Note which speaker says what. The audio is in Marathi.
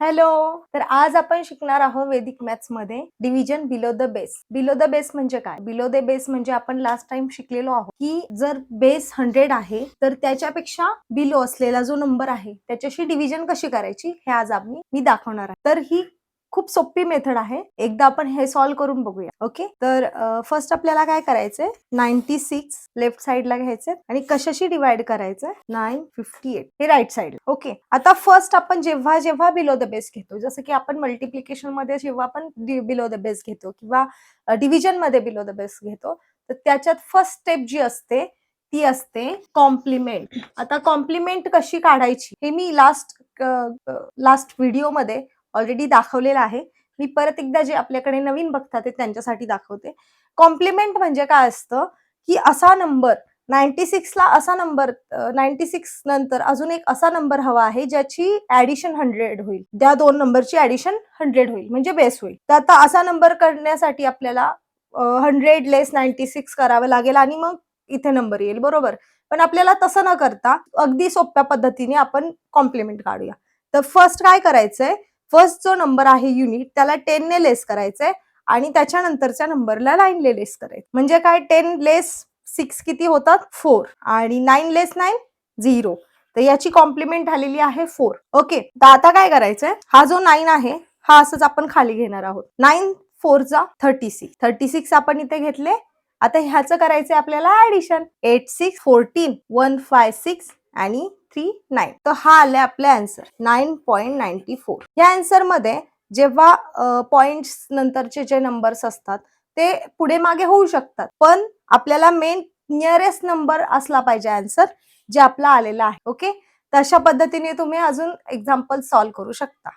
Speaker 1: हॅलो. तर आज आपण शिकणार आहोत वैदिक मॅथ्स मध्ये division below the base. Below the base म्हणजे काय? बिलो द बेस म्हणजे आपण लास्ट टाइम शिकलेलो आहोत की जर बेस 100 आहे तर त्याच्यापेक्षा बिलो असलेला जो नंबर आहे त्याच्याशी डिव्हिजन कशी करायची हे आज मी दाखवणार आहे. तर ही खूप सोपी मेथड आहे. एकदा आपण हे सॉल्व्ह करून बघूया. ओके. तर फर्स्ट आपल्याला काय करायचंय, 96 लेफ्ट साइडला घ्यायचे आणि कशाशी डिवाइड करायचंय, 958 हे राईट साइड. ओके. आता फर्स्ट आपण जेव्हा जेव्हा बिलो द बेस घेतो, जसं की आपण मल्टिप्लिकेशन मध्ये जेव्हा आपण बिलो द बेस घेतो किंवा डिव्हिजन मध्ये बिलो द बेस घेतो, तर त्याच्यात फर्स्ट स्टेप जी असते ती असते कॉम्प्लिमेंट. आता कॉम्प्लिमेंट कशी काढायची हे मी लास्ट व्हिडिओमध्ये ऑलरेडी दाखवलेलं आहे. मी परत एकदा जे आपल्याकडे नवीन बघतात ते त्यांच्यासाठी दाखवते. कॉम्प्लिमेंट म्हणजे काय असतं की असा नंबर 96 ला असा नंबर 96 नंतर अजून एक असा नंबर हवा आहे ज्याची ऍडिशन 100 होईल. त्या दोन नंबरची ऍडिशन 100 होईल म्हणजे बेस होईल. तर आता असा नंबर करण्यासाठी आपल्याला 100 लेस 96 करावं लागेल आणि मग इथे नंबर येईल, बरोबर. पण आपल्याला तसं न करता अगदी सोप्या पद्धतीने आपण कॉम्प्लिमेंट काढूया. तर फर्स्ट काय करायचंय, फर्स्ट जो नंबर आहे युनिट त्याला 10 ने लेस करायचंय आणि त्याच्यानंतरच्या नंबरला 9 ने लेस करायचं. म्हणजे काय, 10 लेस 6 किती होतात, 4 आणि 9 लेस 9 0. तर याची कॉम्प्लिमेंट आलेली आहे 4. ओके. तर आता काय करायचंय, हा जो 9 आहे हा असंच आपण खाली घेणार आहोत. 9 4 जा 36. 36 आपण इथे घेतले. आता ह्याचं करायचंय आपल्याला ऍडिशन. 8 6 14 1 5 6 आणि 3 9. तर हा आलाय आपला आन्सर 9.94. या आन्सर मध्ये जेव्हा पॉइंट्स नंतरचे जे नंबर्स असतात ते पुढे मागे होऊ शकतात, पण आपल्याला मेन नियरेस्ट नंबर असला पाहिजे आन्सर जे आपला आलेला आहे. ओके. तर अशा पद्धतीने तुम्ही अजून एक्झाम्पल सॉल्व्ह करू शकता.